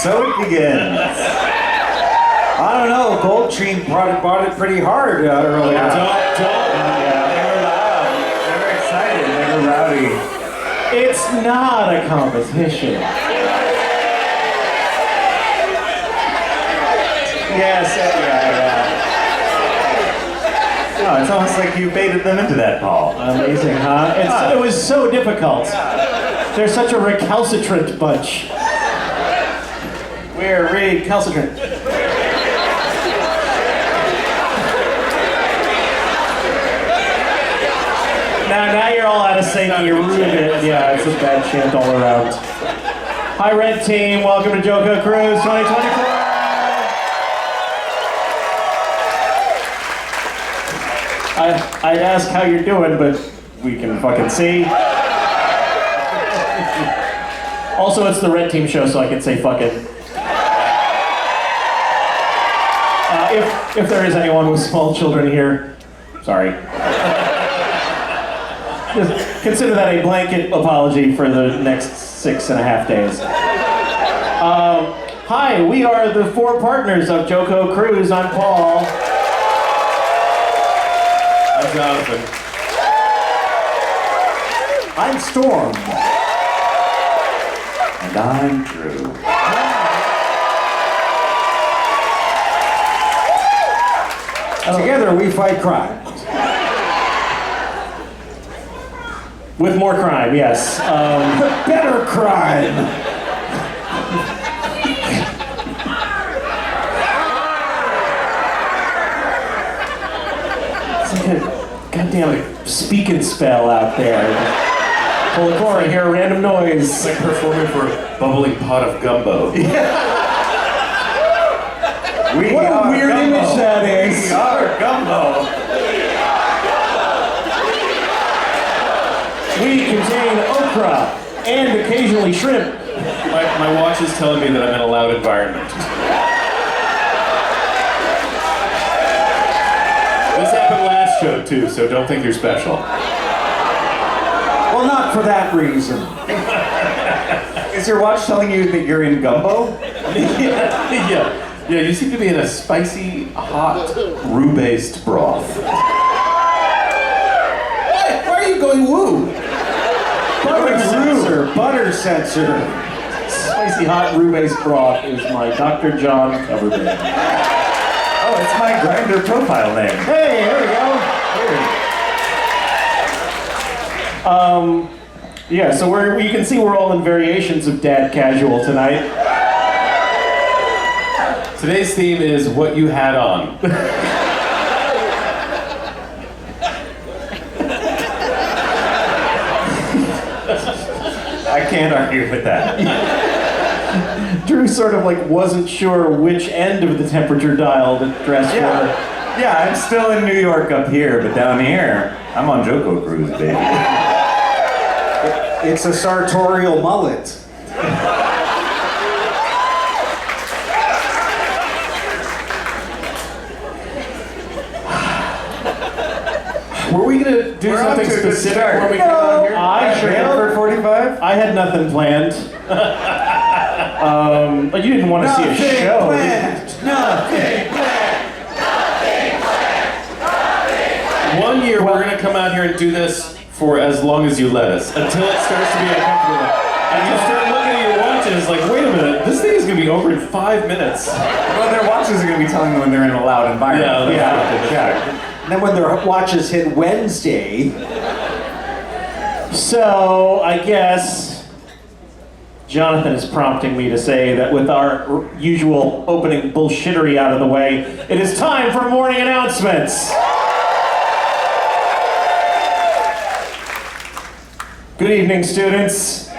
So it begins. I don't know, Gold Tree bought it pretty hard earlier. Don't. Yeah, they were loud. They were excited. They were rowdy. It's not a competition. Yes, yeah. Oh, it's almost like you baited them into that, Paul. Amazing, huh? It was so difficult. They're such a recalcitrant bunch. We're recalcitrant. Now you're all out of sync. You ruined it. Yeah, it's a bad chant all around. Hi, Red Team. Welcome to Joco Cruise 2024. I'd ask how you're doing, but we can fucking see. Also, it's the Red Team show, so I can say fuck it. If there is anyone with small children here, sorry. Just consider that a blanket apology for the next 6.5 days. Hi, we are the 4 partners of Joco Cruise. I'm Paul. I'm Jonathan. I'm Storm. And I'm Drew. Together we fight crime. With more crime, yes. Better crime! It's like a goddamn speak and spell out there. Pull a cord, hear a random noise. It's like performing for a bubbling pot of gumbo. What a weird gumbo. image that is. We are gumbo. We contain okra and occasionally shrimp. My watch is telling me that I'm in a loud environment. This happened last show too, so don't think you're special. Well, not for that reason. Is your watch telling you that you're in gumbo? Yeah, you seem to be in a spicy, hot, roux-based broth. Why are you going woo? Butter sensor. Spicy hot roux-based broth is my Dr. John cover band. Oh, it's my Grindr profile name. Hey, there we go. Yeah, so you can see we're all in variations of dad casual tonight. Today's theme is what you had on. I can't argue with that. Drew sort of like wasn't sure which end of the temperature dial to dress for. Yeah, I'm still in New York up here, but down here, I'm on Joco Cruise, baby. It's a sartorial mullet. Were we gonna do something specific when we came out here? I sure For 45? I had nothing planned. But you didn't want to see a show. Nothing planned. One year we're gonna come out here and do this for as long as you let us, until it starts to be uncomfortable. And you start looking at your watches like, wait a minute, this thing is gonna be over in 5 minutes. Well, their watches are going to be telling them when they're in a loud environment. Yeah. And then when their watches hit Wednesday, So I guess Jonathan is prompting me to say that with our usual opening bullshittery out of the way, it is time for morning announcements. Good evening, students.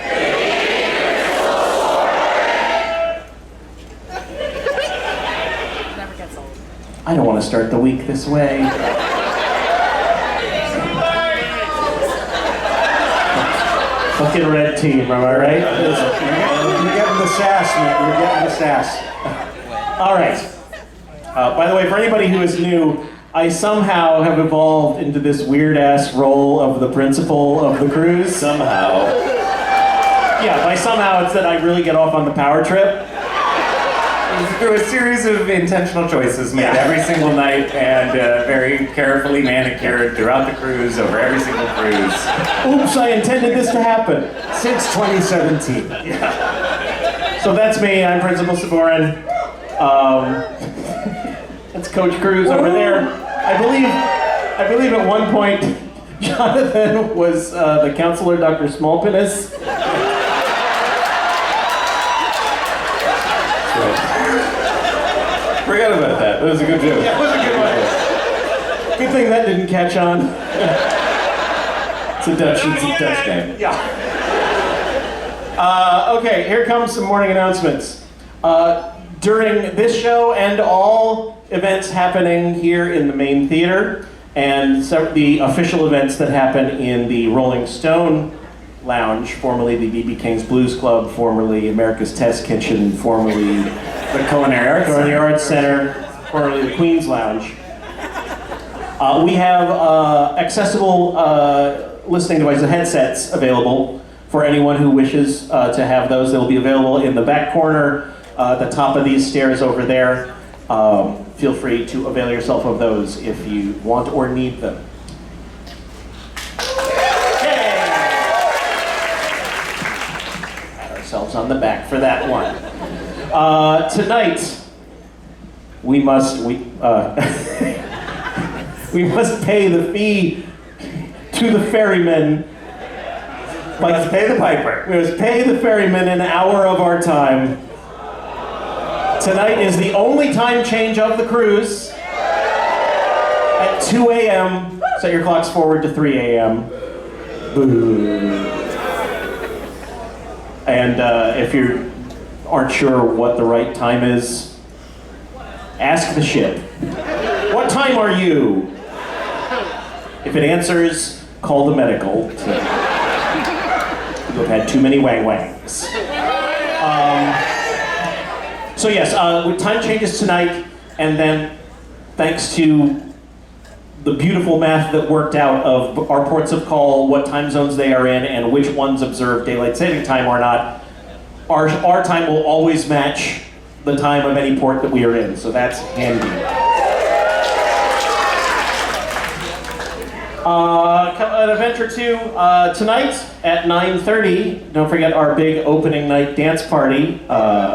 I don't want to start the week this way. Fucking red team, am I right? you're getting the sass, man. You're getting the sass. All right. By the way, for anybody who is new, I somehow have evolved into this weird-ass role of the principal of the cruise. Somehow. Yeah, by somehow it's that I really get off on the power trip. through a series of intentional choices made every single night and very carefully manicured throughout the cruise, over every single cruise. Oops, I intended this to happen. Since 2017. So that's me. I'm Principal Savorin. That's Coach Cruz over there. I believe at one point Jonathan was the counselor, Dr. Smallpenis. Forget about that. That was a good joke. That was a good one. Good thing that didn't catch on. It's a Dutch name. Yeah. Okay, here comes some morning announcements. During this show and all events happening here in the main theater, and the official events that happen in the Rolling Stone Lounge, formerly the B.B. King's Blues Club, formerly America's Test Kitchen, formerly The Culinary Arts Center, formerly the Queen's Lounge. We have accessible listening devices, headsets available for anyone who wishes to have those. They'll be available in the back corner, the top of these stairs over there. Feel free to avail yourself of those if you want or need them. Pat ourselves on the back for that one. Tonight, we must pay the fee to the ferryman. Let's pay the piper. We must pay the ferryman an hour of our time. Tonight is the only time change of the cruise. At 2 a.m., set your clocks forward to 3 a.m. Boo. And if you aren't sure what the right time is, ask the ship. What time are you? If it answers, call the medical. You've had too many wang-wangs. So yes, time changes tonight, and then thanks to the beautiful math that worked out of our ports of call, what time zones they are in, and which ones observe daylight saving time or not, our time will always match the time of any port that we are in, so that's handy. An event or two tonight at 9:30. Don't forget our big opening night dance party.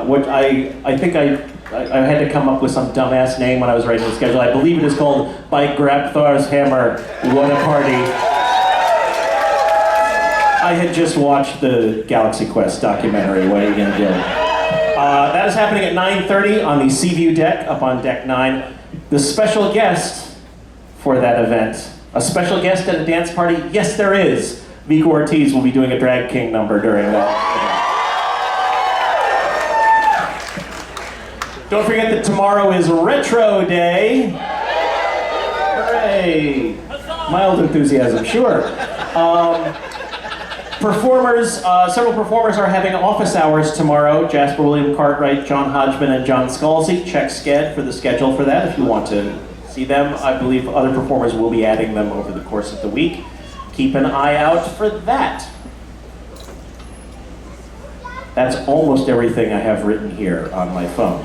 Which I think I had to come up with some dumbass name when I was writing the schedule. I believe it is called By Grabthar's Hammer. What a party! I had just watched the Galaxy Quest documentary. What are you gonna do? That is happening at 9:30 on the Seaview deck up on deck 9. The special guest for that event. A special guest at a dance party? Yes, there is. Vico Ortiz will be doing a Drag King number during that event. Don't forget that tomorrow is Retro Day. Hooray! Mild enthusiasm, sure. Several performers are having office hours tomorrow. Jasper William Cartwright, John Hodgman, and John Scalzi. Check Sched for the schedule for that if you want to see them. I believe other performers will be adding them over the course of the week. Keep an eye out for that. That's almost everything I have written here on my phone.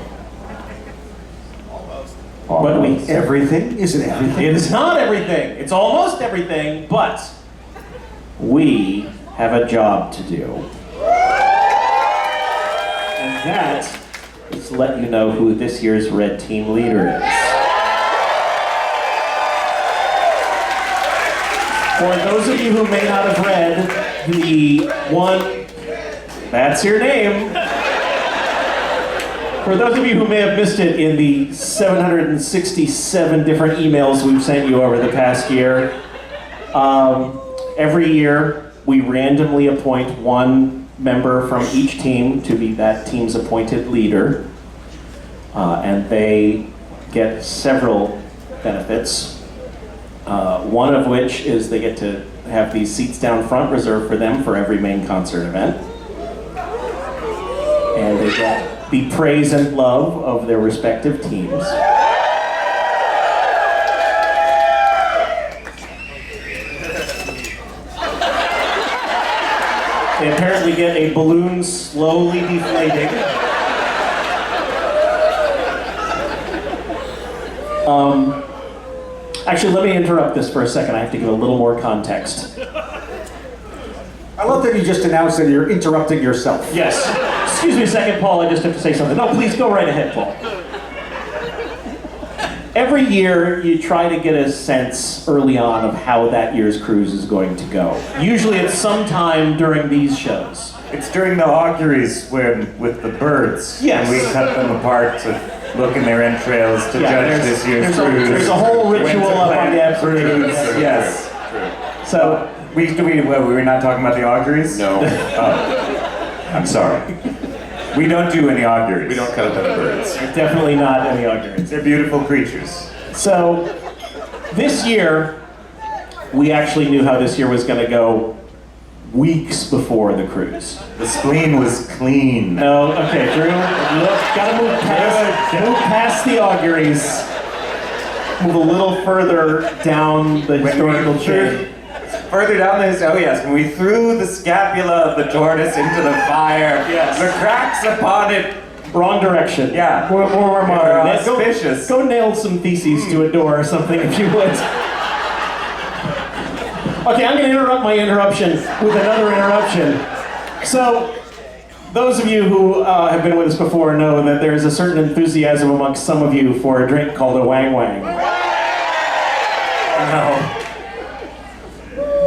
But Everything? Isn't everything? it is not everything. It's almost everything, but we have a job to do. And that is to let you know who this year's Red Team leader is. For those of you who may not have read the one, that's your name. For those of you who may have missed it in the 767 different emails we've sent you over the past year, every year we randomly appoint one member from each team to be that team's appointed leader, and they get several benefits. One of which is they get to have these seats down front reserved for them for every main concert event. And they get the praise and love of their respective teams. They apparently get a balloon slowly deflating. Actually, let me interrupt this for a second. I have to give a little more context. I love that you just announced that you're interrupting yourself. Yes. Excuse me a second, Paul. I just have to say something. No, please go right ahead, Paul. Every year, you try to get a sense early on of how that year's cruise is going to go. Usually it's sometime during these shows. It's during the auguries when, with the birds. Yes. And we cut them apart to look in their entrails to judge this year's cruise. There's a whole ritual up on the episode. Cruise. Yes. So, we're not talking about the auguries? No, Oh. I'm sorry. We don't do any auguries. we don't cut up any birds. definitely not any arguments. They're beautiful creatures. So, this year, we actually knew how this year was going to go weeks before the cruise. The spleen was clean. No, okay, Drew, look, gotta move past the auguries. Move a little further down the historical chain. Further down this, oh yes, when we threw the scapula of the tortoise into the fire, Yes. the cracks upon it, Wrong direction. Yeah. More They were auspicious. Go nail some theses to a door or something if you would. Okay, I'm going to interrupt my interruption with another interruption. So, those of you who have been with us before know that there is a certain enthusiasm amongst some of you for a drink called a wang wang. no.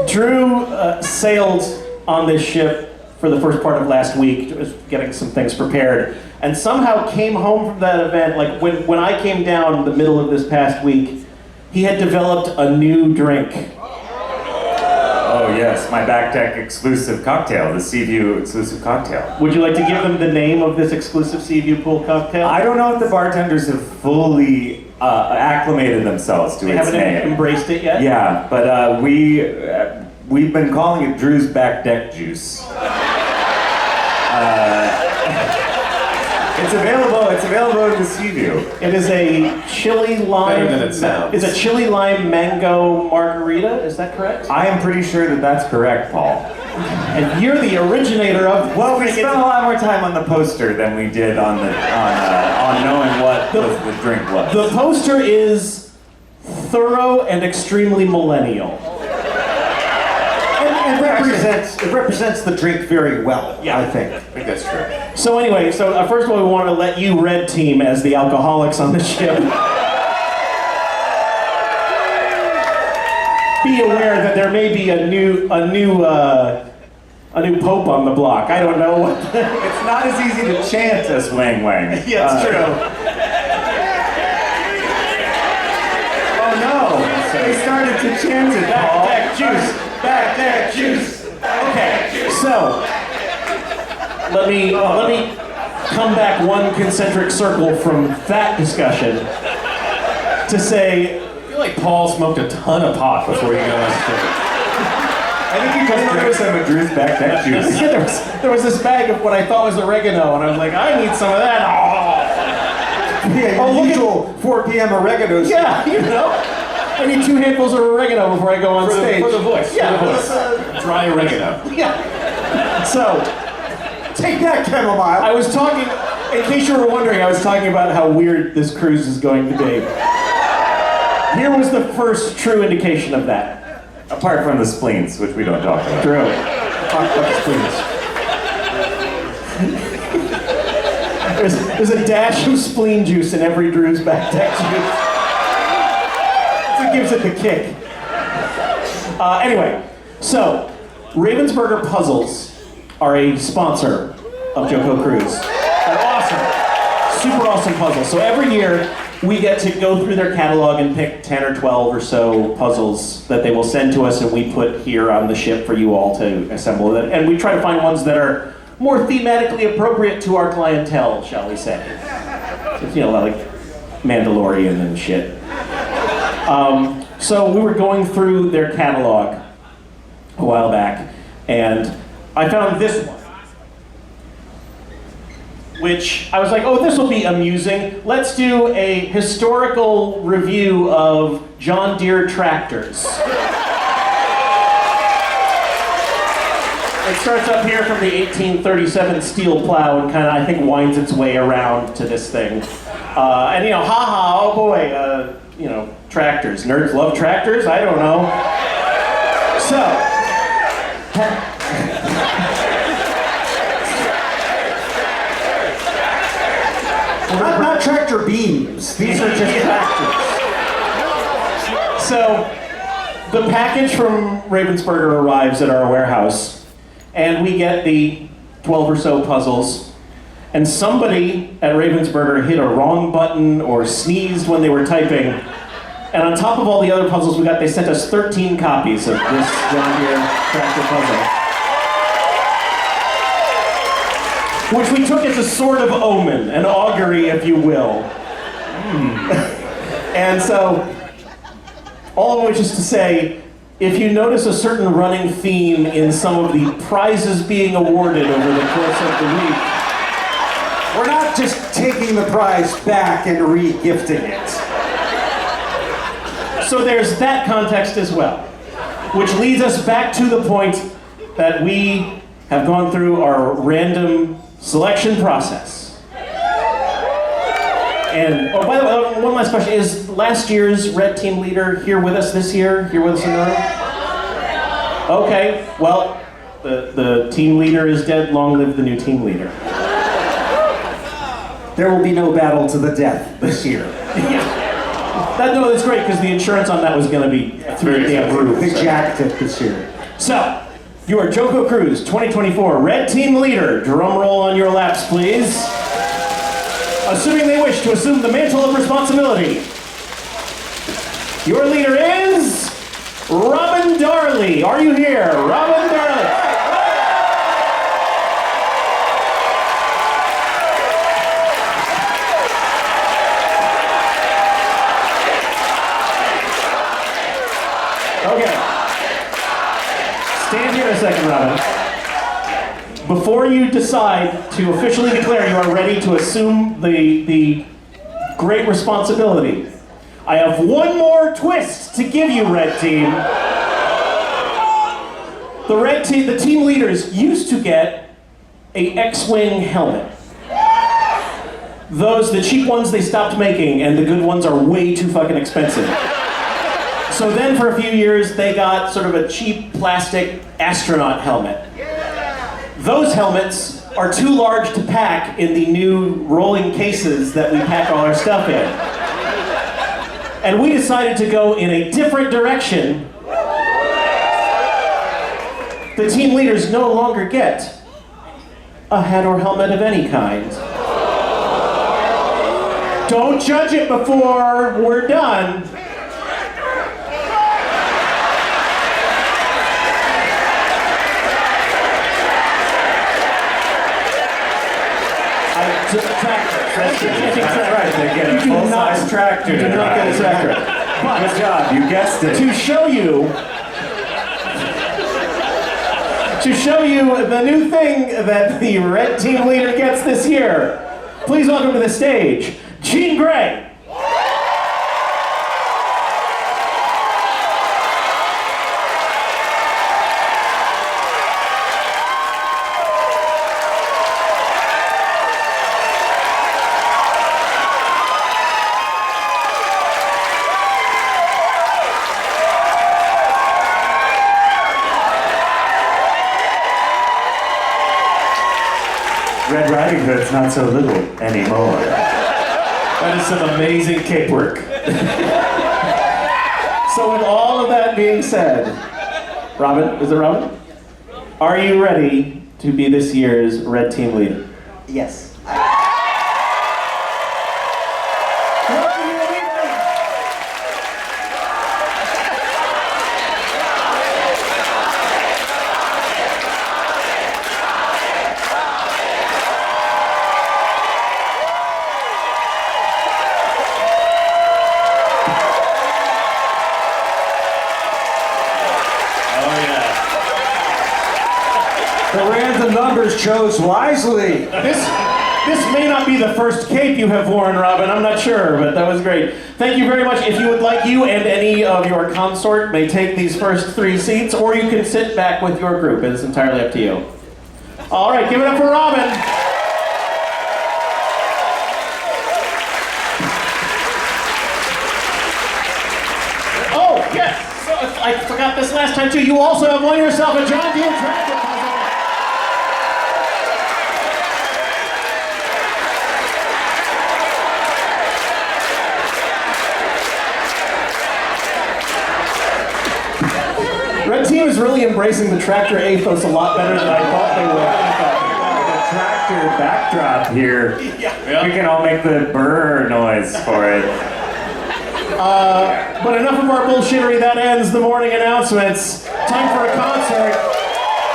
Drew sailed on this ship for the first part of last week, was getting some things prepared, and somehow came home from that event, like when I came down in the middle of this past week, he had developed a new drink. Oh yes, my back deck exclusive cocktail, the Seaview exclusive cocktail. Would you like to give them the name of this exclusive Seaview Pool cocktail? I don't know if the bartenders have fully acclimated themselves to They its haven't name. embraced it yet? Yeah, but we've been calling it Drew's back deck juice. It's available at the Seaview. It is a chili lime. Better than it sounds. It's a chili lime mango margarita. Is that correct? I am pretty sure that that's correct, Paul. And you're the originator of. Well, we spent a lot more time on the poster than we did on knowing what the drink was. The poster is thorough and extremely millennial. And it represents the drink very well, Yeah. I think. I think that's true. So anyway, first of all, we want to let you, Red Team, as the alcoholics on the ship, be aware that there may be a new pope on the block. I don't know what. It's not as easy to chant as Wang Wang. Yeah, it's true. Oh no! They started to chant it, Paul. Back deck juice. Back deck juice. Okay, so let me come back one concentric circle from that discussion to say. I feel like Paul smoked a ton of pot before you got on stage. I think you just drank some of Drew's back deck juice. Yeah, there was this bag of what I thought was oregano, and I was like, I need some of that. Oh, Yeah, Oh, look at- usual 4 p.m. oregano. yeah, you know. I need 2 handfuls of oregano before I go on stage. For the voice. Yeah, For the voice. Dry oregano. Yeah. So, Take that, chamomile. I was talking, in case you were wondering, I was talking about how weird this cruise is going to be. Here was the first true indication of that. Apart from the spleens, which we don't talk about. Drew. Talk about the spleens. There's a dash of spleen juice in every Drew's back deck juice. That's what gives it the kick. Anyway, so Ravensburger Puzzles are a sponsor of Joco Cruise. They're awesome. Super awesome puzzles. So every year we get to go through their catalog and pick 10 or 12 or so puzzles that they will send to us and we put here on the ship for you all to assemble. And we try to find ones that are more thematically appropriate to our clientele, shall we say. So, you know, like Mandalorian and shit. So we were going through their catalog a while back, and I found this one, which I was like, oh, this will be amusing. Let's do a historical review of John Deere tractors. It starts up here from the 1837 steel plow and kind of, I think, winds its way around to this thing. And you know, oh boy, tractors. Nerds love tractors? I don't know. So, Not tractor beams. These are just tractors. So, the package from Ravensburger arrives at our warehouse, and we get the 12 or so puzzles, and somebody at Ravensburger hit a wrong button or sneezed when they were typing, and on top of all the other puzzles we got, they sent us 13 copies of this John Deere tractor puzzle, which we took as a sort of omen, an augury, if you will. And so, all of which is to say, if you notice a certain running theme in some of the prizes being awarded over the course of the week, We're not just taking the prize back and re-gifting it. so there's that context as well. Which leads us back to the point that we have gone through our random selection process. And, oh, by the way, one last question. Is last year's Red Team leader here with us this year? Here with us in the room? Okay, well, the team leader is dead. Long live the new team leader. There will be no battle to the death this year. That's great, because the insurance on that was going to be through the roof. They jacked it this year. So, your Joco Cruise 2024 Red Team leader. Drum roll on your laps, please. Assuming they wish to assume the mantle of responsibility. Your leader is Robin Darley. Are you here? Robin Darley. Okay. Stand here a second, Robin. Before you decide to officially declare you are ready to assume the great responsibility, I have one more twist to give you, Red Team. The team leaders used to get a X-Wing helmet. The cheap ones they stopped making, and the good ones are way too fucking expensive. So then for a few years, they got sort of a cheap plastic astronaut helmet. Those helmets are too large to pack in the new rolling cases that we pack all our stuff in. And we decided to go in a different direction. The team leaders no longer get a hat or helmet of any kind. Don't judge it before we're done. That's right, they get a full-size tractor. You do not get a tractor. Good job, you guessed it. To show you the new thing that the Red Team leader gets this year, please welcome to the stage, Jean Grey. Red Riding Hood's not so little anymore. That is some amazing cape work. So with all of that being said, Robin, is it Robin? Are you ready to be this year's Red Team leader? Yes. The random numbers chose wisely. This may not be the first cape you have worn, Robin. I'm not sure, but that was great. Thank you very much. If you would like, you and any of your consort may take these first 3 seats, or you can sit back with your group. It's entirely up to you. All right, give it up for Robin. So I forgot this last time too. You also have won yourself a John Deere tractor puzzle. Red team is really embracing the tractor ethos a lot better than I thought they would. The tractor backdrop here. Yeah. We can all make the brr noise for it. But enough of our bullshittery. That ends the morning announcements. Time for a concert.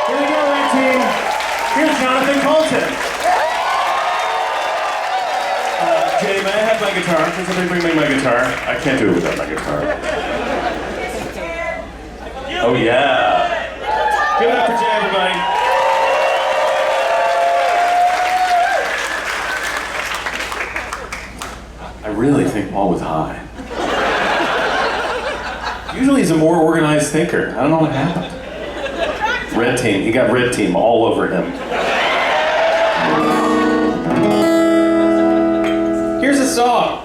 Here we go, Red team. Here's Jonathan Colton. Jay, may I have my guitar? Can somebody bring me my guitar? I can't do it without my guitar. Oh yeah! Give it up for Jay, everybody. I really think Paul was high. Usually he's a more organized thinker. I don't know what happened. Red team. He got red team all over him. Here's a song.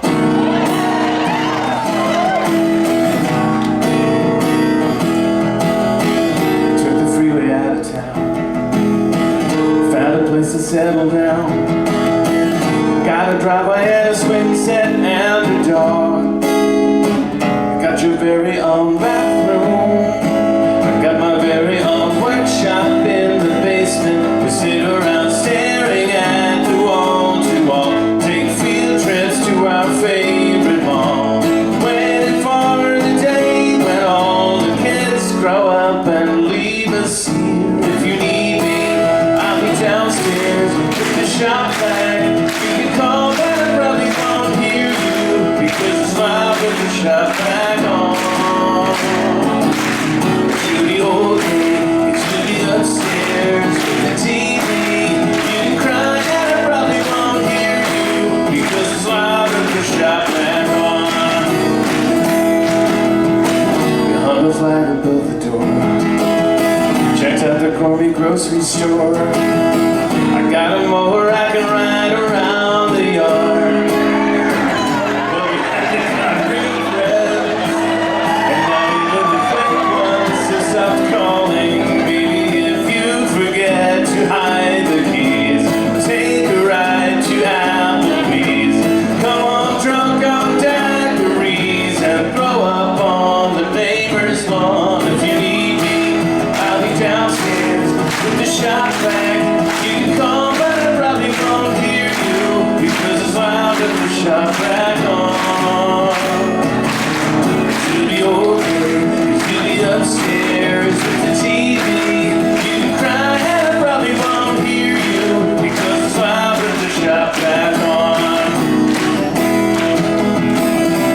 To settle down. Got a driveway and a swing set and a dog. Got your very own bathroom. I got my very own workshop in the basement. We sit around staring at the wall to wall. Take field trips to our favorite mall. Waiting for the day when all the kids grow up and leave us here. If you need me, I'll be downstairs with the shop vac. You can call, but I probably won't hear you because it's loud with the shop vac on. To the old days, to the upstairs with the TV. You can cry, and I probably won't hear you because it's loud with the shop vac on. We hung a flag above the door. Checked out the Corby grocery store. I got a mower I can ride around the yard. But we had concrete threads, and now even the fake ones have stopped calling. Maybe if you forget to hide the keys, take a ride to Applebee's. Come on drunk on daiquiris and throw up on the neighbor's lawn. If you need me, I'll be downstairs with the shop vac. You can call, but I probably won't hear you because it's loud with the shop vac on. To the old days, to the upstairs with the TV. You can cry, and I probably won't hear you because it's loud with the shop vac on.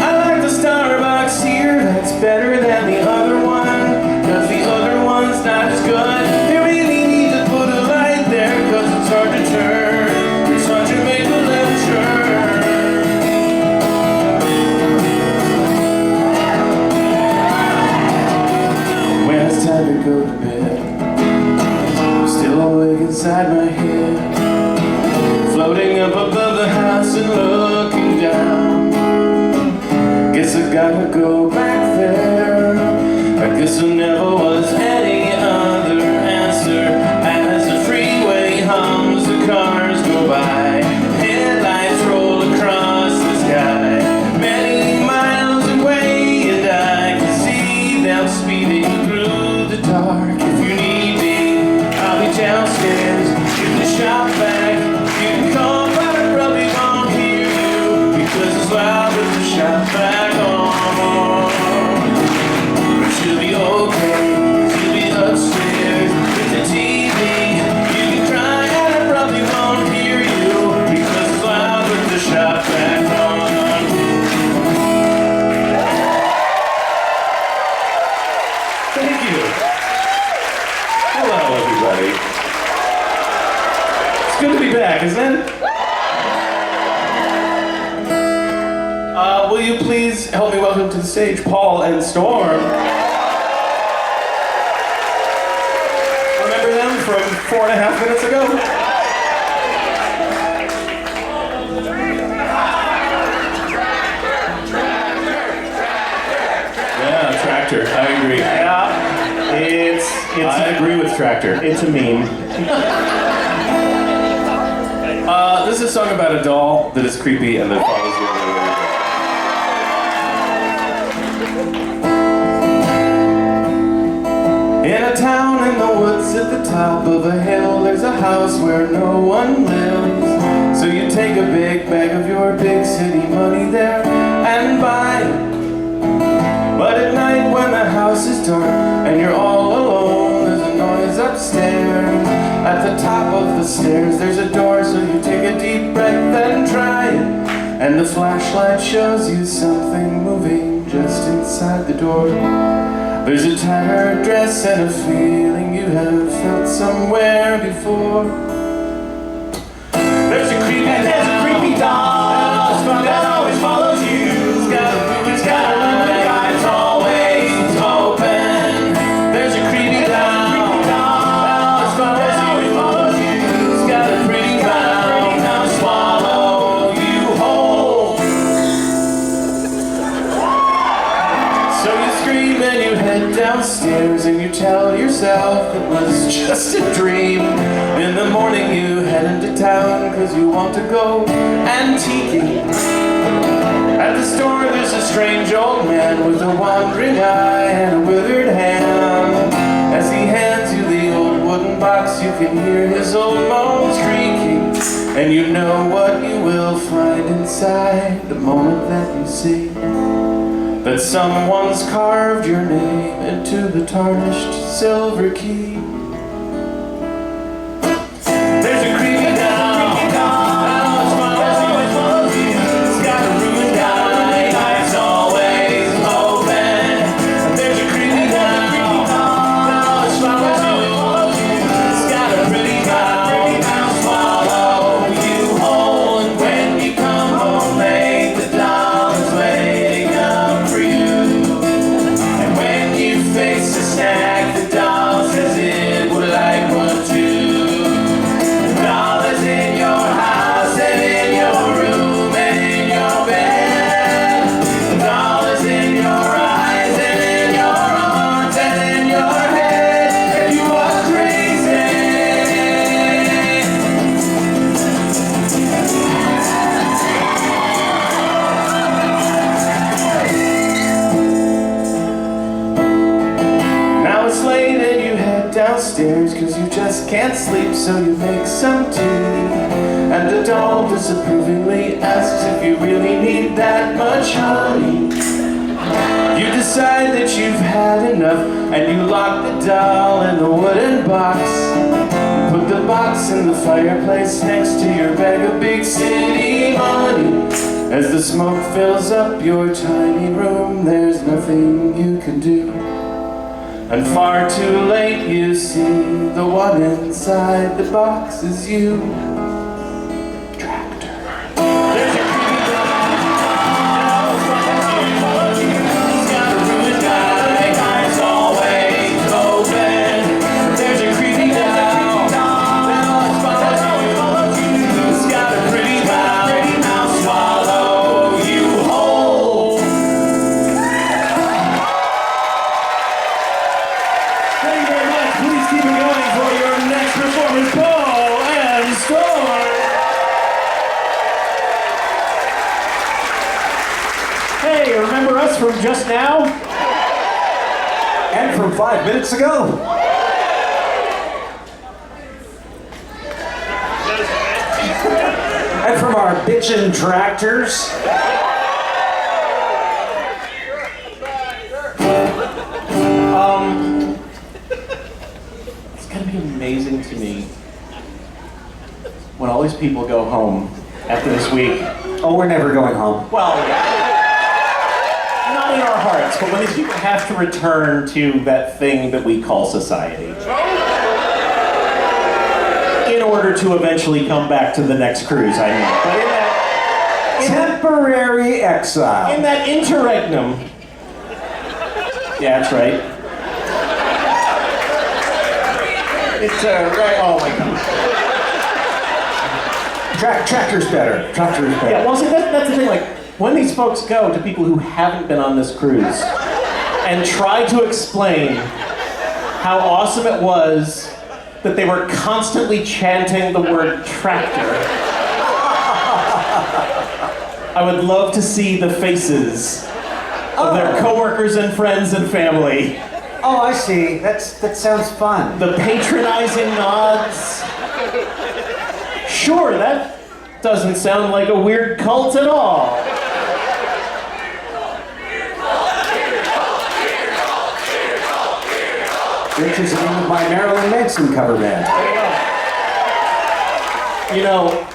I like the Starbucks here, that's better than the other one, cause the other one's not as good. They really need to put a light there, cause it's hard to turn. It's hard to make a left turn. When it's time to go to bed, I'm still awake inside my head, floating up above the house and looking down. Guess I gotta go back there. I guess there never was any other answer. As the freeway hums, the cars go by, headlights roll across the sky, many miles away, and I can see them speeding through the dark. If you need me, I'll be downstairs in the shop vac. You can call, but I probably won't hear you because it's loud with the shop vac on. But she'll be okay, she'll be upstairs with the TV. You can cry, and I probably won't hear you because it's loud with the shop vac on. Thank you. Hello, everybody. It's good to be back, isn't it? Will you please help me welcome to the stage Paul and Storm? Remember them from 4.5 minutes ago? Yeah, track Tractor. I agree. Yeah, I agree with Tractor. it's a meme. This is a song about a doll that is creepy and that follows you everywhere. In a town in the woods at the top of a hill, there's a house where no one lives. So you take a big bag of your big city money there and buy it. But at night when the house is dark and you're all alone, there's a noise upstairs. At the top of the stairs there's a door, so you take a deep breath and try it. And the flashlight shows you something moving just inside the door. There's a tattered dress and a feeling you have felt somewhere before. There's a creepy doll that always follows you. It's got a red eye, it's always open. There's a creepy doll that always follows you. It's got a pretty mouth, now swallow you whole. So you scream and you head downstairs and you tell yourself it was just a dream. In the morning you head into town cause you want to go antiquing. At the store there's a strange old man with a wandering eye and a withered hand. As he hands you the old wooden box you can hear his old bones creaking. And you know what you will find inside the moment that you see that someone's carved your name into the tarnished silver key. There's a creepy doll that always follows you. It's got a ruined eye, it's always open. There's a creepy doll that always follows you. It's got a pretty mouth, swallow you whole. And when you come home late, the doll is waiting up for you. And when you face a snack, the doll says it would like one too. The doll is in your house and in your room and in your bed. The doll is in your eyes and in your arms and in your head. And you are crazy. Now it's late and you head downstairs cause you just can't sleep, so you make some tea. And the doll disapprovingly asks if you really need that much honey. You decide that you've had enough and you lock the doll in the wooden box. Put the box in the fireplace next to your bag of big city money. As the smoke fills up your tiny room, there's nothing you can do. And far too late you see the one inside the box is you. Tractor. There's a creepy doll that always follows you. It's got a ruined eye, eyes always open. There's a creepy doll that always follows you. It's got a pretty mouth, swallow you whole. Thank you very much. Please keep it going for your next performance, Paul and Storm. Hey, remember us from just now? And from 5 minutes ago. And from our bitchin' tractors. It's gonna be amazing to me when all these people go home after this week. Oh, we're never going home. Well, not in our hearts, but when these people have to return to that thing that we call society. In order to eventually come back to the next cruise, I mean. But Temporary exile. in that interregnum. Yeah, that's right. It's right. Oh my God. Tractor's better. Tractor's better. Yeah. Well, see, that's the thing. Like, when these folks go to people who haven't been on this cruise, and tried to explain how awesome it was that they were constantly chanting the word tractor. I would love to see the faces of their coworkers and friends and family. Oh, I see. That sounds fun. The patronizing nods. Sure, that doesn't sound like a weird cult at all. Which is the name of my Marilyn Manson cover band. You know,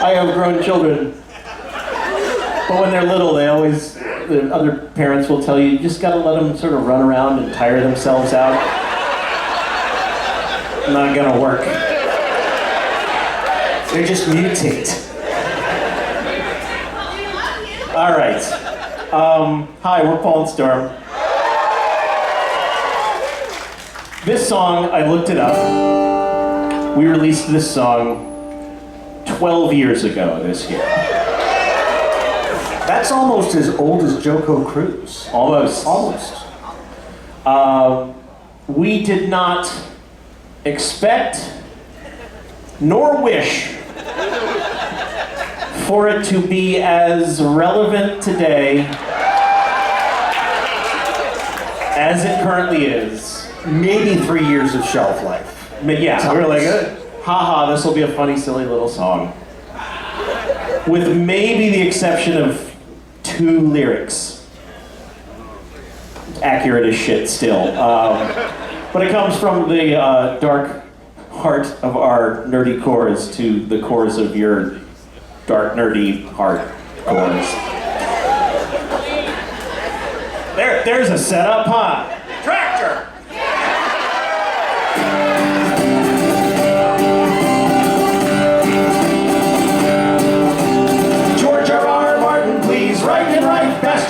I have grown children, but when they're little, the other parents will tell you just gotta let them sort of run around and tire themselves out. Not gonna work. They just mutate. All right. Hi, we're Paul and Storm. This song, I looked it up. We released this song 12 years ago this year. That's almost as old as Joco Cruise. Almost. Almost. We did not expect nor wish for it to be as relevant today as it currently is. Maybe 3 years of shelf life. Yeah, we were like, haha, this will be a funny, silly little song. With maybe the exception of 2 lyrics. Accurate as shit still. But it comes from the dark heart of our nerdy cores to the cores of your dark, nerdy heart cores. There's a setup, huh? Tractor!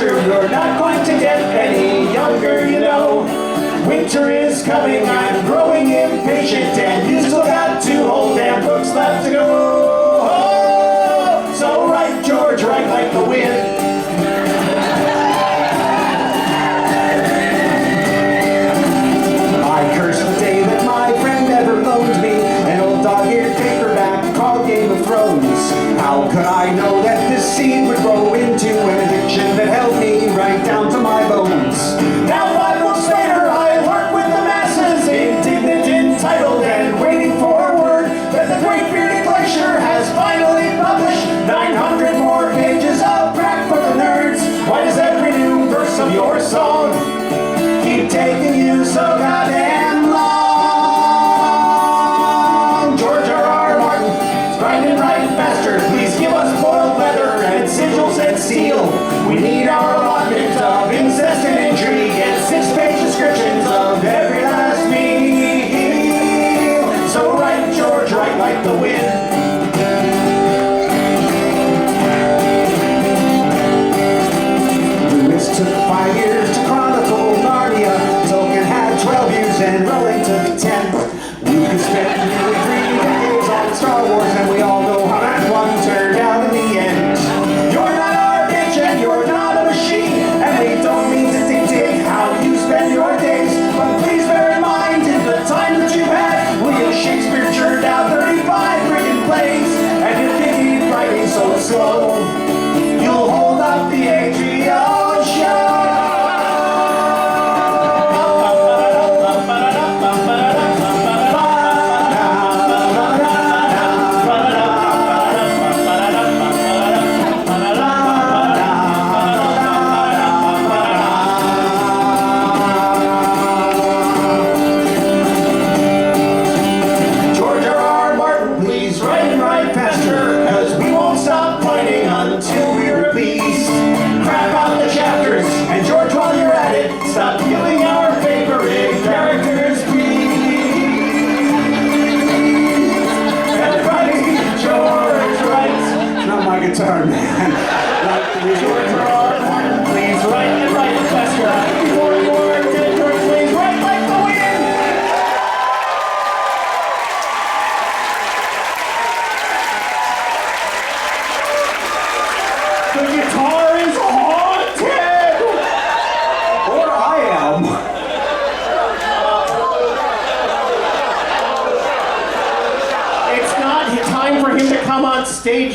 You're not going to get any younger, you know. Winter is coming, I'm growing impatient, and you still got 2 whole damn books left to go. Oh, so write, George, write like the wind. I curse the day that my friend ever loaned me an old dog-eared paperback called Game of Thrones. How could I know that this seed would grow into an addiction that held me right down to my bones? Now 5 books later, I work with the masses in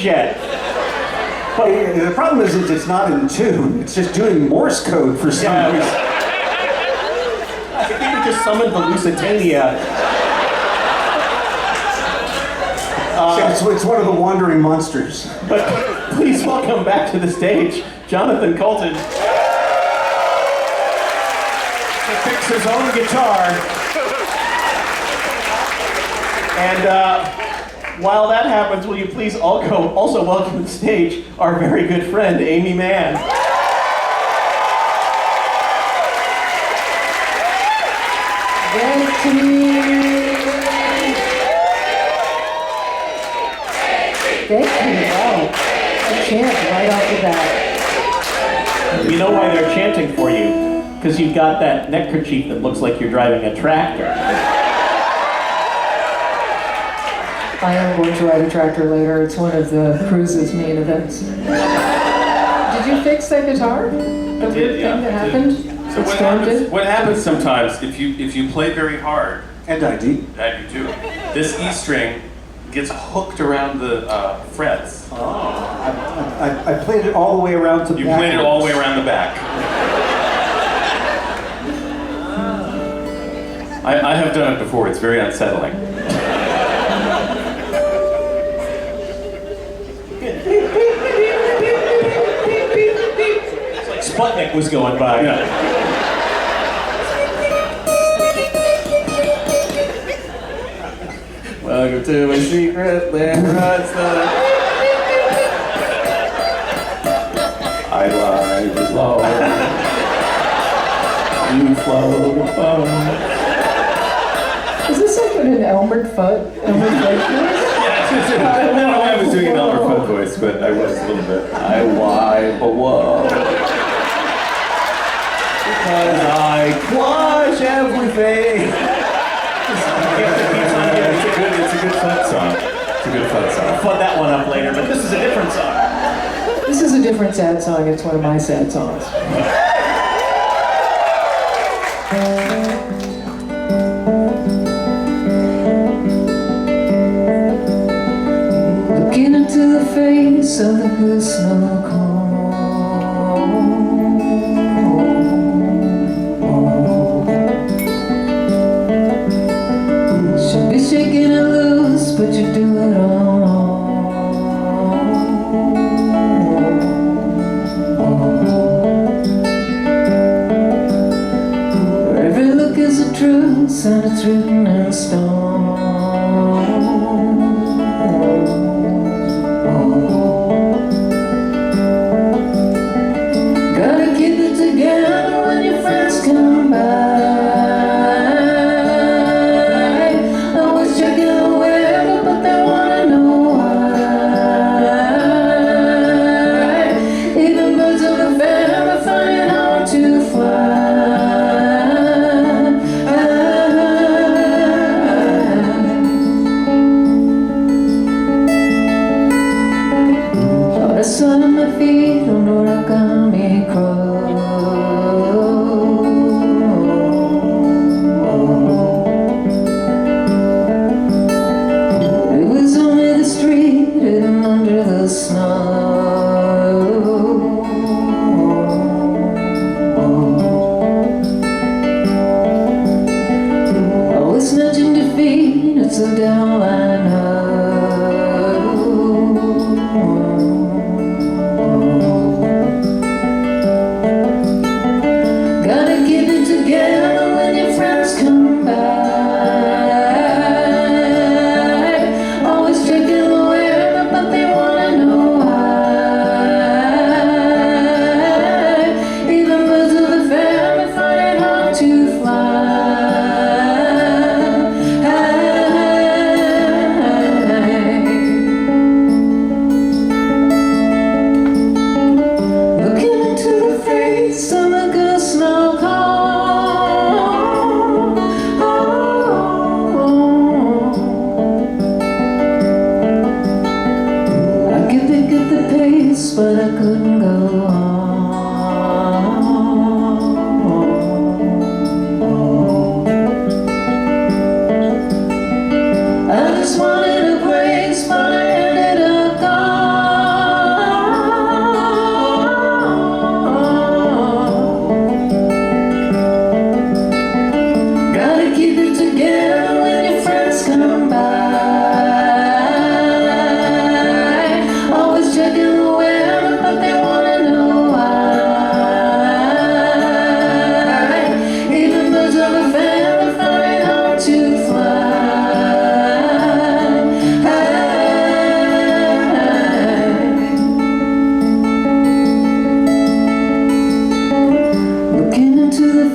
yet. But The problem is that it's not in tune. It's just doing Morse code for some yeah, reason. I think we just summoned the Lusitania. It's one of the wandering monsters. But please welcome back to the stage, Jonathan Colton. To fix his own guitar. And while that happens, will you please also welcome to the stage our very good friend, Amy Mann. Thank you. Wow. A chant right off the bat. You know why they're chanting for you? Because you've got that neckerchief that looks like you're driving a tractor. I am going to ride a tractor later. It's one of the cruise's main events. Did you fix that guitar? The weird thing that happened? So what happens sometimes if you play very hard, And ID. and you do, this E string gets hooked around the frets. I played it all the way around to the You back. played it all the way around the back. I have done it before. It's very unsettling. It's like Sputnik was going by. Yeah. Welcome to my secret land. I lie low. You float above. Is this like an Elmer Fudd? Elmer Fudd voice? I don't know why I was doing an Elmer Fudd voice, but I was a little bit. I lie below. Because I quash everything. It's a good fun song. It's a good fun song. I'll fud that one up later, but this is a different song. This is a different sad song. It's one of my sad songs. Looking into the face of the good snow cone. Should be shaking it loose, but you do it all. Every look is a truth, and it's written in stone. Gotta keep it together when your friends come by. I was checking the weather, but they wanna know why. Even birds of a feather find it hard to fly. The sun on my feet on origami crow.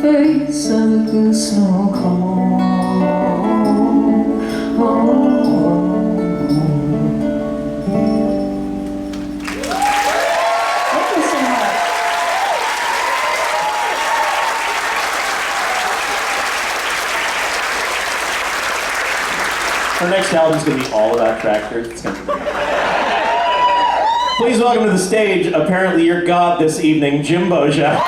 face of the snow cone. Thank you so much. Our next album is going to be all about tractors. It's going to be... Please welcome to the stage, apparently your god this evening, Jim Boja.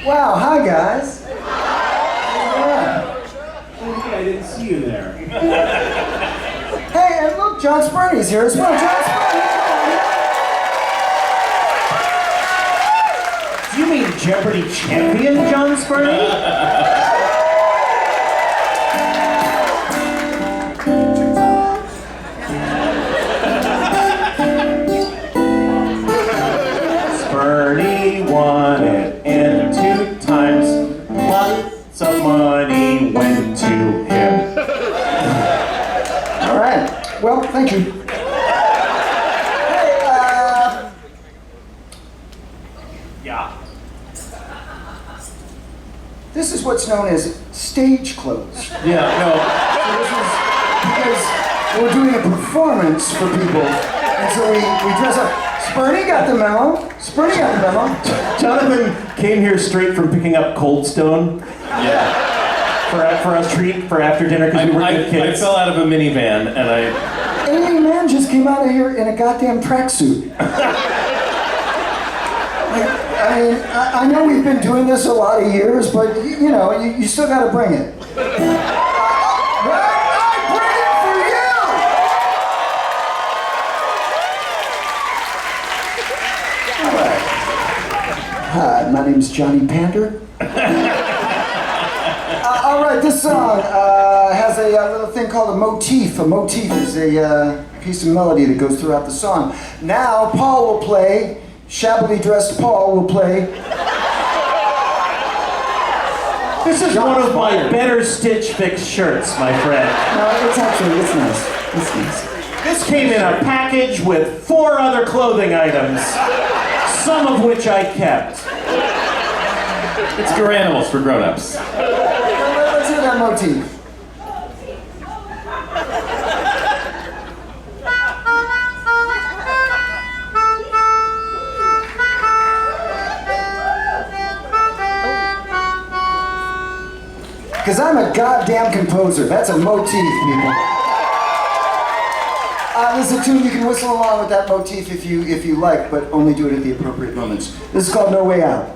Wow, hi guys. I didn't see you there. Hey, and look, John Spurney's here as well. John Spurney. Do you mean Jeopardy champion John Spurney? Spurney won it, and 2 times lots of money went to him. All right. Well, thank you. Hey, Yeah. this is what's known as stage clothes. Yeah, no. So this is because we're doing a performance for people, and so we dress up. Spurney got the memo. Spurney got the memo. Jonathan came here straight from picking up Cold Stone. Yeah. For us treat for after dinner because we were good I kids. fell out of a minivan and I... Amy Mann just came out of here in a goddamn tracksuit. I know we've been doing this a lot of years, but you know, you still got to bring it. Right? I bring it for you. All right. Hi, my name's Johnny Pander. All right, this song has a little thing called a motif. A motif is a piece of melody that goes throughout the song. Now, Paul will play, shabbily dressed Paul will play. This is one of my better Stitch Fix shirts, my friend. No, it's nice. It's nice. This came in a package with 4 other clothing items, some of which I kept. It's Garanimals for grown-ups. Let's hear that motif. Because I'm a goddamn composer. That's a motif, people. This is a tune you can whistle along with that motif if you like, but only do it at the appropriate moments. This is called No Way Out.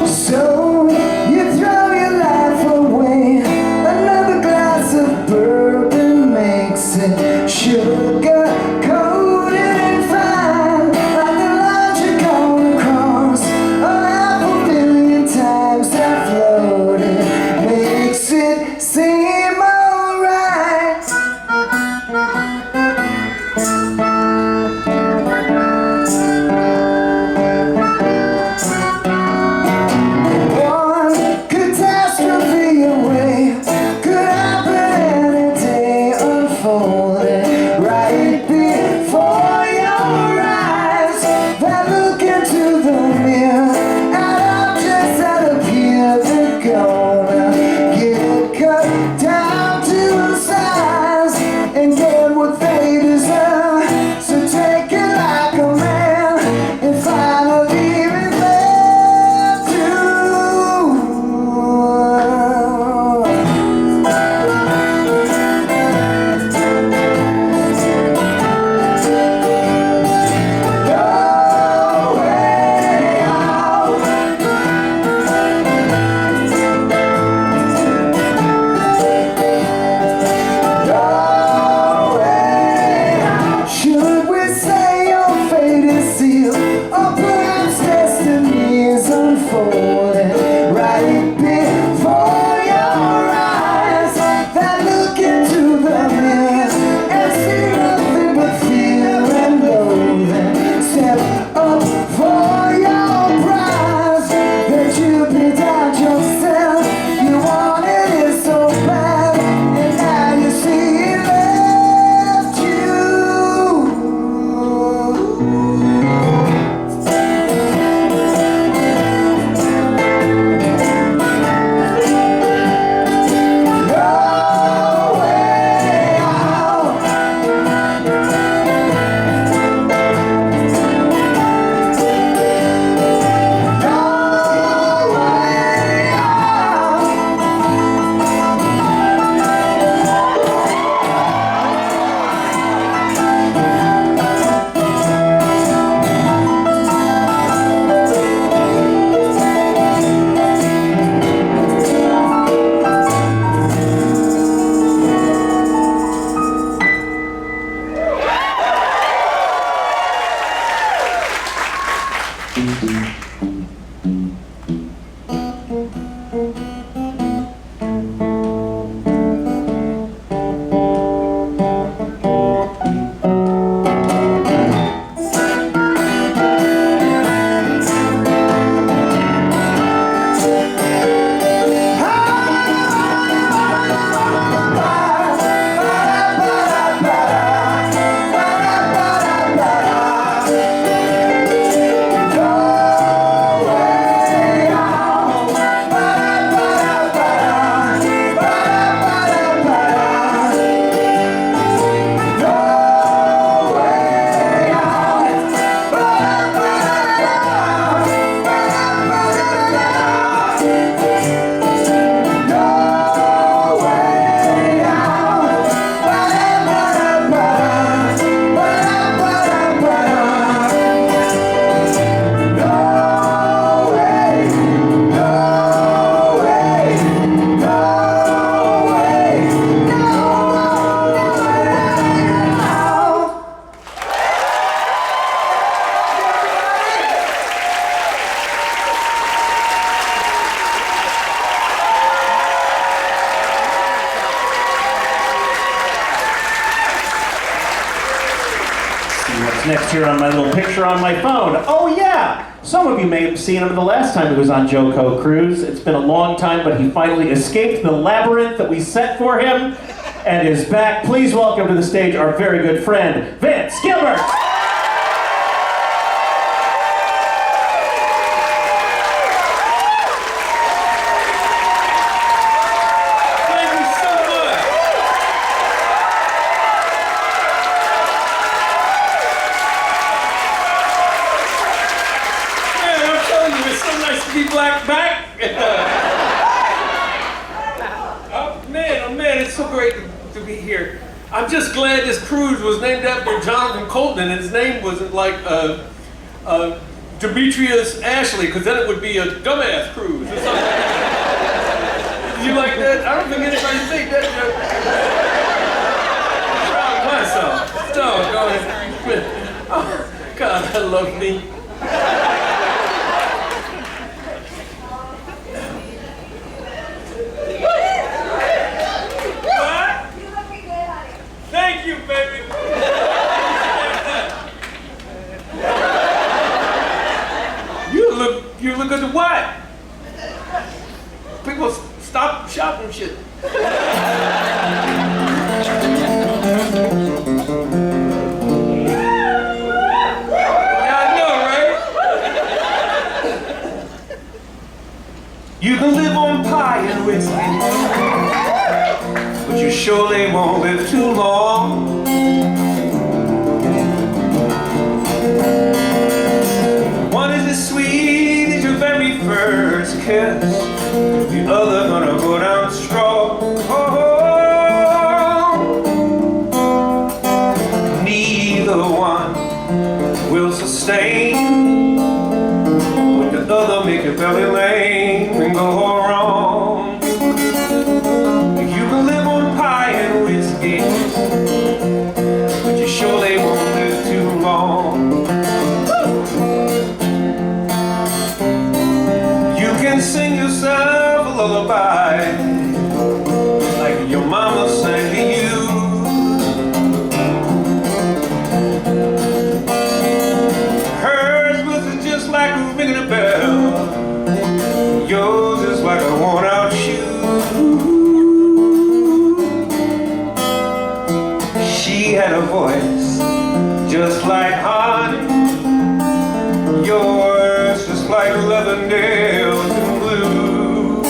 So you throw your life away. Another glass of bourbon makes it sugar coated and fine, like the lines you're going across. A 500,000,000 times that floated makes it seem alright. Next here on my little picture on my phone. Oh yeah! Some of you may have seen him the last time he was on Joco Cruise. It's been a long time, but he finally escaped the labyrinth that we set for him and is back. Please welcome to the stage our very good friend, Vince Gilbert! Black back. Oh man, it's so great to be here. I'm just glad this cruise was named after Jonathan Colton and his name wasn't like Demetrius Ashley, because then it would be a dumbass cruise or something. You like that? I don't think anybody think that. I'm proud of myself. Oh God, I love me. Thank you, baby. You look at the what? People stop shopping shit. Yeah, I know, right? You can live on pie and whiskey, but you surely won't live too long. One is as sweet as your very first kiss, the other gonna go down strong. Neither one will sustain, but the other make your belly lame and go wrong. You can live on pie and whiskey, but you surely won't live too long. You can sing yourself a lullaby like your mama sang to you. Hers was just like ringing a bell, yours is like a worn out shoe. She had a voice just like honey, yours just like leather nails and blue.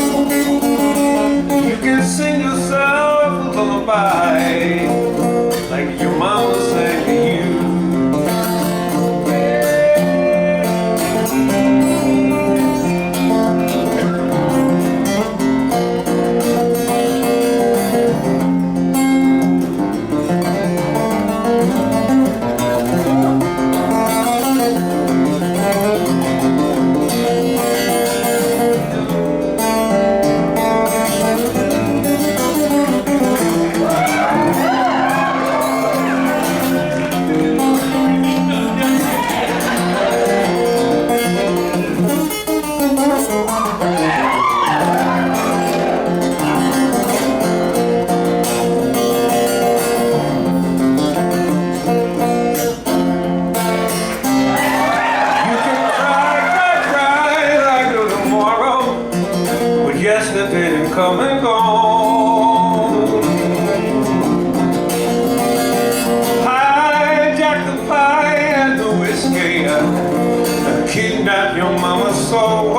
and kidnap your mama's soul.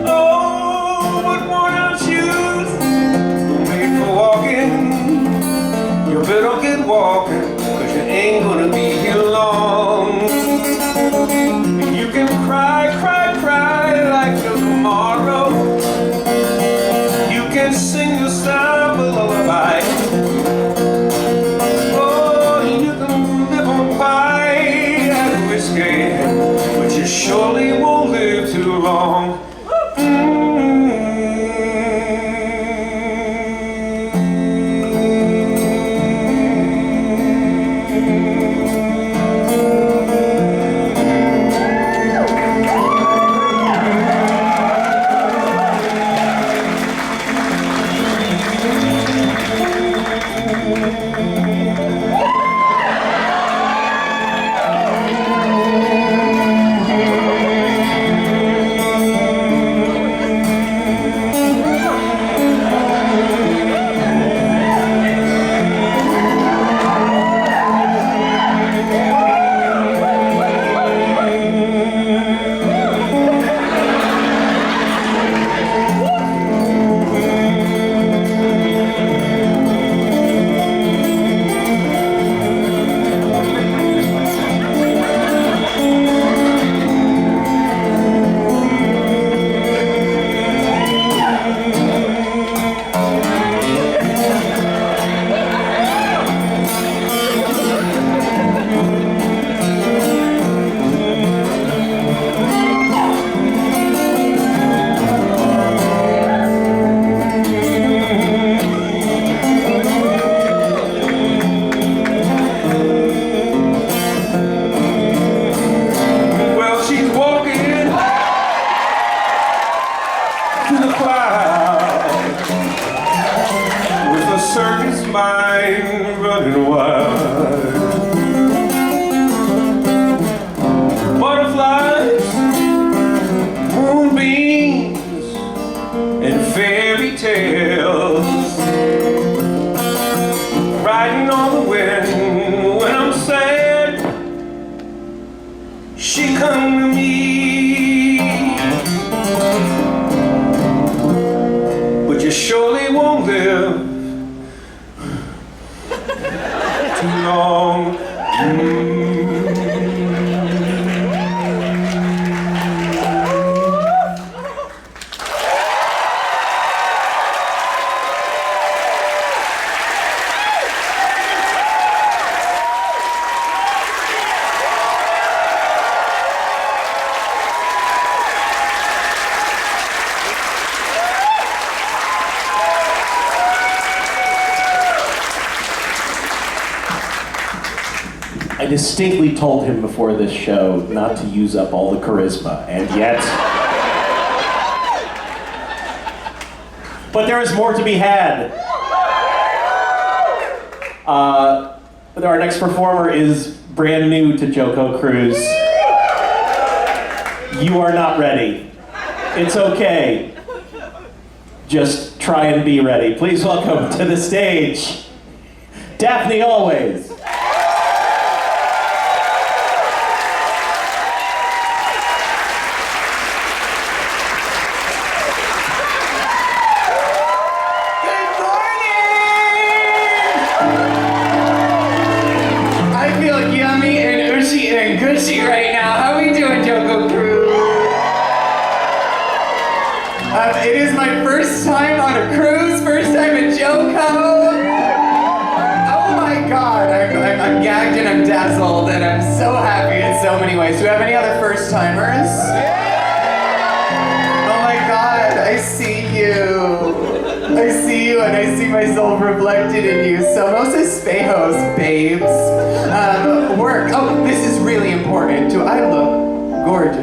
Oh, but worn out shoes made for walking. You better get walking, 'cause you ain't gonna be here long. You can cry, cry, cry like no tomorrow. You can sing yourself a lullaby. Oh, you can live on pie and whiskey, but you surely won't live too long. Circus mind running wild. Butterflies, moonbeams, and fairy tales riding on the wind. When I'm sad, she come to me. But you surely won't live too long. I distinctly told him before this show not to use up all the charisma, and yet... But there is more to be had. Our next performer is brand new to Joco Cruise. You are not ready. It's okay. Just try and be ready. Please welcome to the stage, Daphne Always. Right now, how are we doing, Joco crew? It is my first time on a cruise, first time at Joco. Oh my God, I'm gagged and I'm dazzled, and I'm so happy in so many ways. Do we have any other first timers? Oh my God, I see you. I see you, and I see myself reflected in you. Somos espejos, babes. Work. Oh, this is really important. Do I look gorgeous?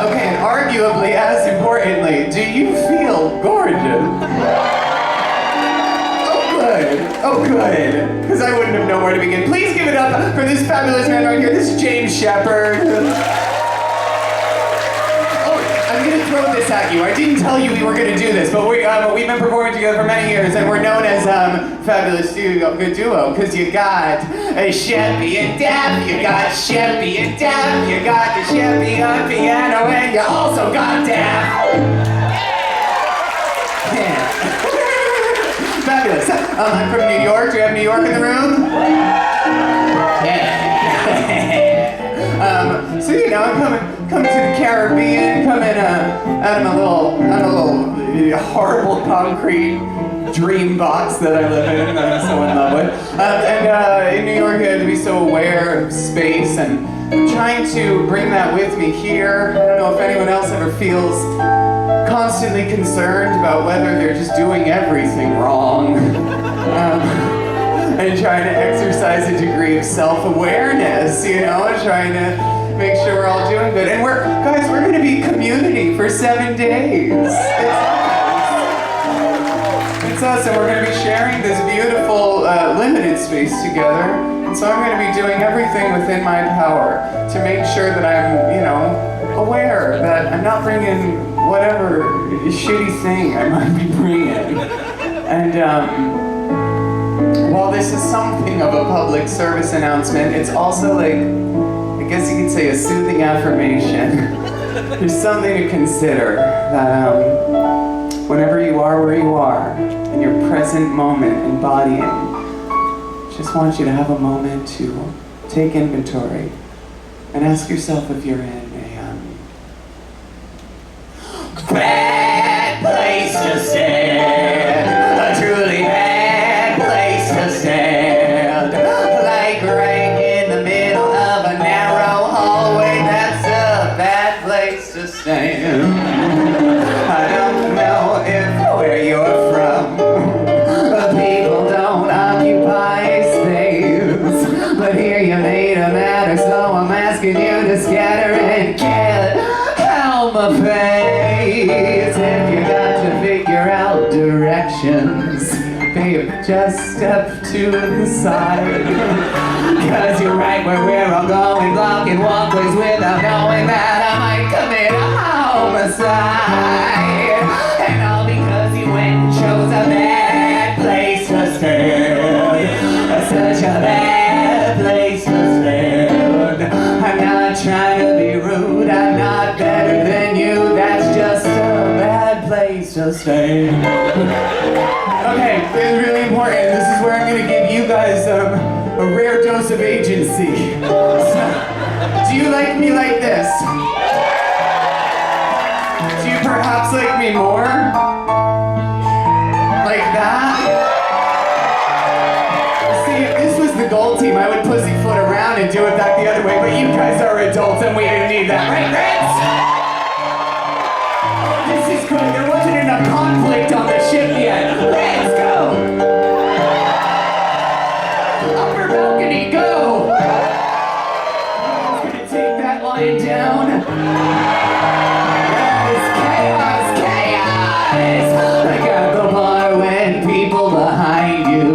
Okay, and arguably as importantly, do you feel gorgeous? Oh, good. Oh, good. Because I wouldn't have known where to begin. Please give it up for this fabulous man right here. This is James Shepard. Oh, I'm gonna throw this at you. I didn't tell you we were gonna do this, but we've been performing together for many years, and we're known as Fabulous Duo, because you got a Sheppy and Dap, you got Sheppy and Dap, you got the Sheppy on piano, and you also got Dap. Yeah. Fabulous. I'm from New York. Do you have New York in the room? Yeah. So you know, I'm coming to the Caribbean, coming out of my little horrible concrete dream box that I live in, that I'm so in love with. And in New York, I had to be so aware of space, and I'm trying to bring that with me here. I don't know if anyone else ever feels constantly concerned about whether they're just doing everything wrong. And trying to exercise a degree of self-awareness, you know, trying to make sure we're all doing good. And we're going to be community for 7 days. It's us, and we're going to be sharing this beautiful limited space together. And so I'm going to be doing everything within my power to make sure that I'm, you know, aware that I'm not bringing whatever shitty thing I might be bringing. And while this is something of a public service announcement, it's also like, I guess you could say, a soothing affirmation. There's something to consider, that whenever you are where you are, in your present moment embodying, just want you to have a moment to take inventory and ask yourself if you're in a bad place to stand, a truly bad place to stand, like right in the middle of a narrow hallway. That's a bad place to stand. I don't know if where you're from, people don't occupy space, but here you made a matter, so I'm asking you to scatter and get out my face. If you got to figure out directions, babe, just step to the side, 'cause you're right where we're all going, blocking walkways without knowing that I might commit a homicide. And all because you went and chose a bad place to stand, such a bad place to stand. I'm not trying to be rude, I'm not better than you, that's just a bad place to stand. Okay, this is really important. This is where I'm going to give you guys a rare dose of agency. Do you like me like this? Do you perhaps like me more? Like that? See, if this was the gold team, I would pussyfoot around and do it back the other way, but you guys are adults and we didn't need that, right, Rich? This is good. There wasn't enough conflict on the ship yet. Let's go! Upper balcony, go! I'm gonna take that line down. Yes, chaos, chaos! I got the bar when people behind you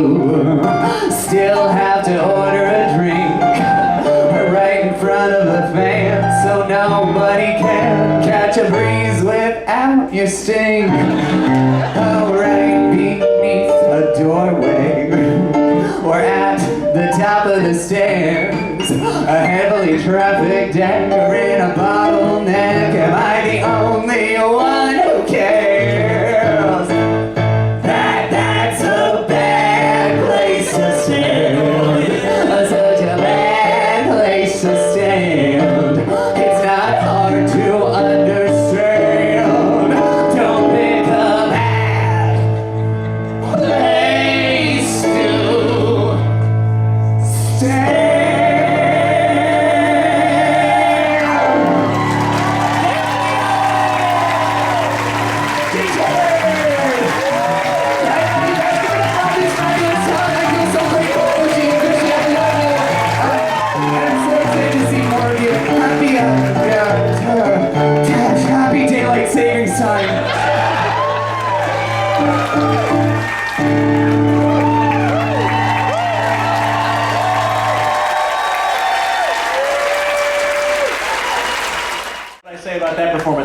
still have to order a drink right in front of the fan, so nobody can catch a breeze without your sting. Oh, right beneath a doorway, or at the top of the stairs, a heavily trafficked anchor in a bottleneck. Am I the only one who cares that that's a bad place to stand? Such a bad place to stand. It's not hard to understand. Don't pick a bad place to stand.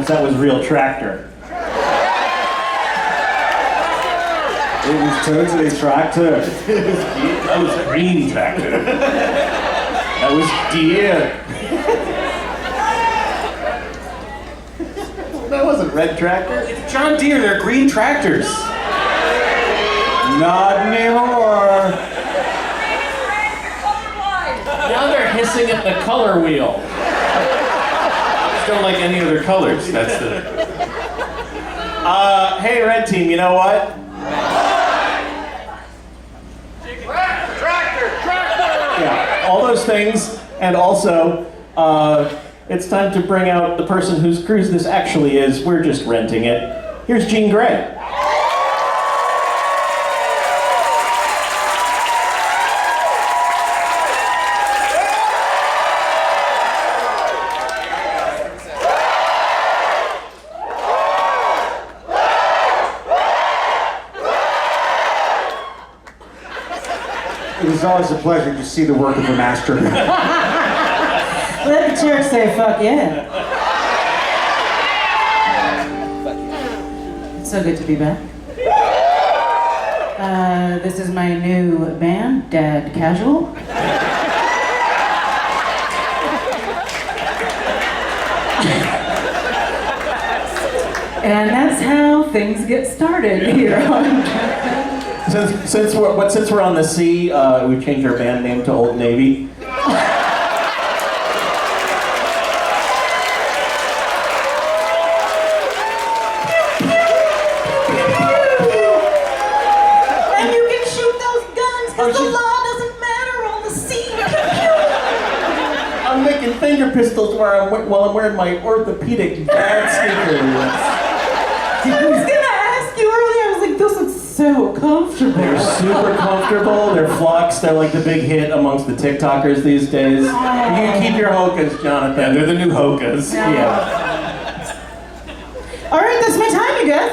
that was real tractor. It was totally tractor. That was green tractor. That was deer. That wasn't red tractor. It's John Deere, they're green tractors. Not anymore. Now they're hissing at the color wheel. Just don't like any other colors. That's the. Hey, red team, you know what? Yeah, all those things, and also, it's time to bring out the person whose cruise this actually is. We're just renting it. Here's Jean Grey. It is always a pleasure to see the work of a master. Let the church say fuck yeah. It's so good to be back. This is my new band, Dad Casual. And that's how things get started here on Since we're on the sea, we've changed our band name to Old Navy. And you can shoot those guns because the law doesn't matter on the sea. I'm making finger pistols while I'm wearing my orthopedic dad sneakers. I was gonna ask you earlier, I was like, this looks so comfortable. They're super comfortable. They're flux. They're like the big hit amongst the TikTokers these days. You can keep your Hokas, Jonathan. Yeah, they're the new Hokas. Yeah. All right, that's my time, you guys.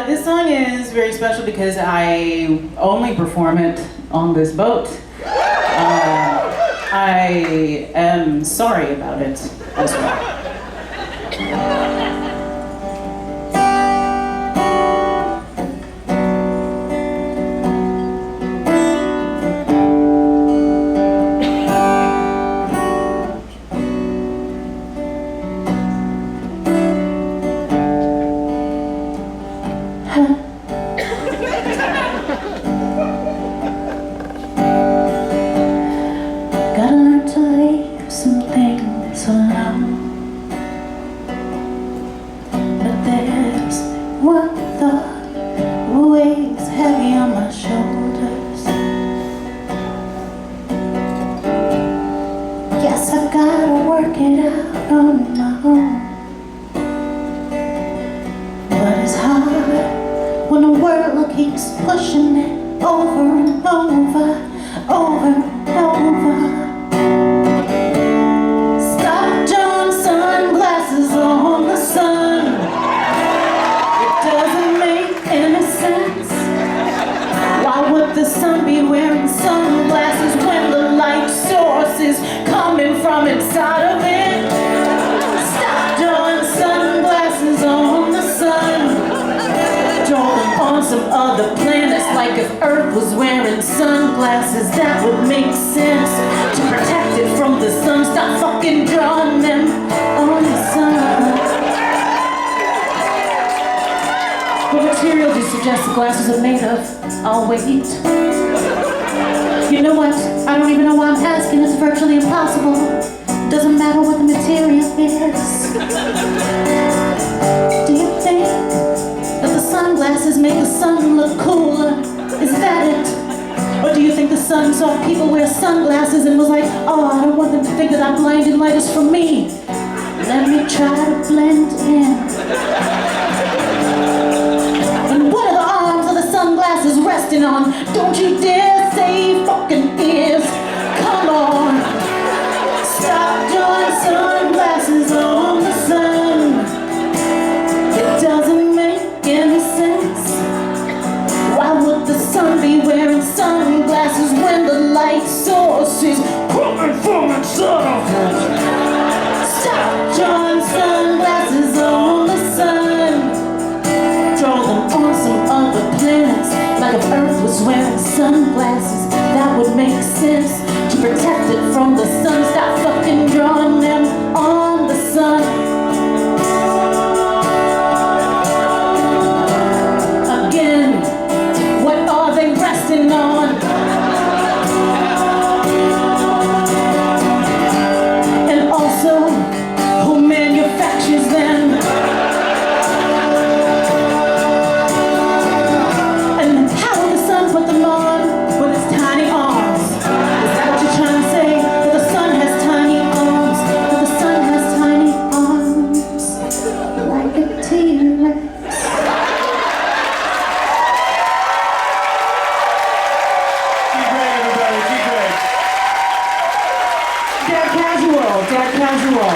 This song is very special because I only perform it on this boat. I am sorry about it as well. Gotta learn to leave some things alone. But there's one thought weighs heavy on my shoulders. Guess I've gotta work it out on my own. But it's hard when the world keeps pushing it over and over, over and over. Stop drawing sunglasses on the sun. It doesn't make any sense. Why would the sun be wearing sunglasses when the light source is coming from inside of it? Stop drawing sunglasses on the sun. Draw them on some other planets, like if Earth was wearing sunglasses, that would make sense. To protect it from the sun, stop fucking drawing them on the sun. What material do you suggest the glasses are made of? I'll wait. You know what? I don't even know why I'm asking. It's virtually impossible. Doesn't matter what the material is. Do you think that the sunglasses make the sun look cooler? Is that it? Or do you think the sun saw people wear sunglasses and was like, oh, I don't want them to think that I'm blinded light is from me. Let me try to blend in. And what are the arms of the sunglasses resting on? Don't you dare say fucking ears. Come on. Stop drawing sunglasses on the sun. It doesn't make any sense. Why would the sun be wearing sunglasses when the light source is coming from inside of it? Stop drawing sunglasses on the sun. Draw them on some other planets, like if Earth was wearing sunglasses. That would make sense to protect it from the sun. Stop fucking drawing them on the sun. Again, what are they resting on? And also, who manufactures them? And how will the sun put them on with its tiny arms? Is that what you're trying to say? That the sun has tiny arms? That the sun has tiny arms? Like a T-Rex. Dead casual, dead casual.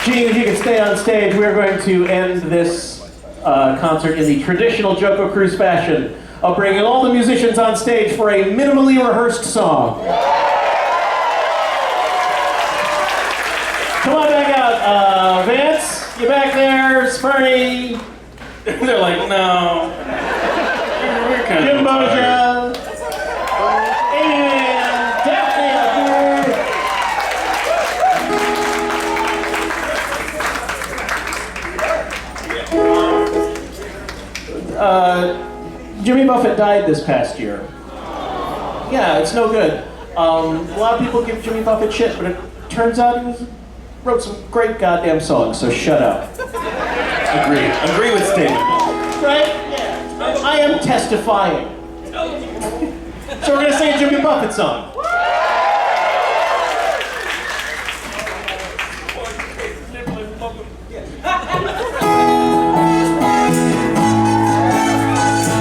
Gene, if you can stay on stage, we're going to end this concert in the traditional Joco Cruise fashion of bringing all the musicians on stage for a minimally rehearsed song. Come on back out. Vance, you back there? Fernie? They're like, no. We're kind Jim of tired. Boja? And Daphne out here. Jimmy Buffett died this past year. Yeah, it's no good. A lot of people give Jimmy Buffett shit, but it turns out he wrote some great goddamn songs, so shut up. Agree with statement. Right? Yeah. I am testifying. So we're gonna sing a Jimmy Buffett song.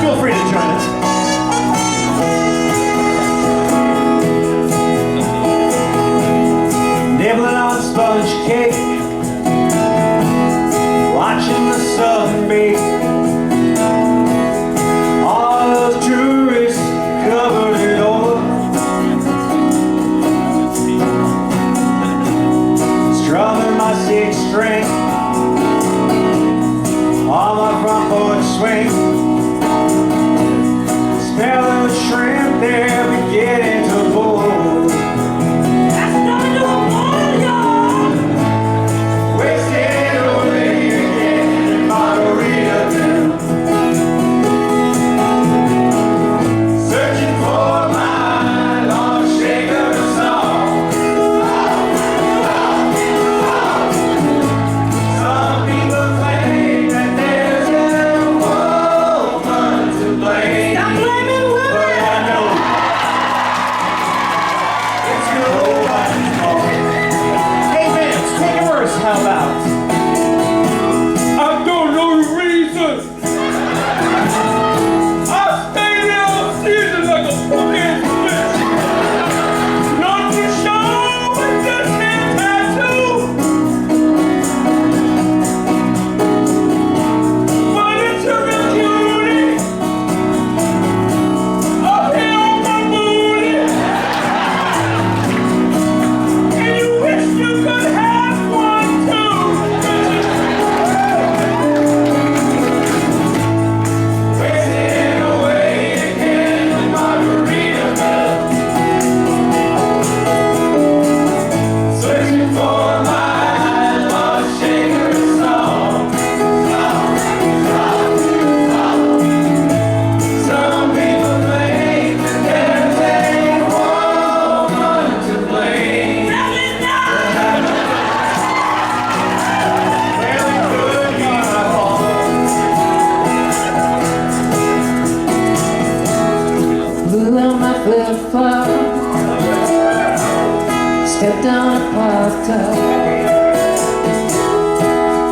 Feel free to join us. Nibbling on sponge cake, watching the sun bake. All those tourists covered it over, strumming my six string on my front porch swing. Smelling the shrimp, they're beginning to boil. Wasted away again in Margaritaville, searching for my lost shaker song. Some people claim that there's a woman to blame. Stop blaming women. But I know it's nobody's fault. Hey Vance, take a verse, how about? I don't know the reason. I stayed there all season like a fucking bitch. Not to show with this hand tattoo, but it took a cutie up here on my booty. And you wish you could have one too. Wasting away again in Margaritaville, searching for my lost shaker song. Some people claim that there's a woman to blame. Well, it could be my fault. Blew out my flip-flop, stepped on a pop top,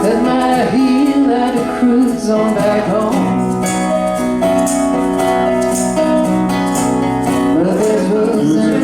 let my heel at a cruise on back home. But there's rules and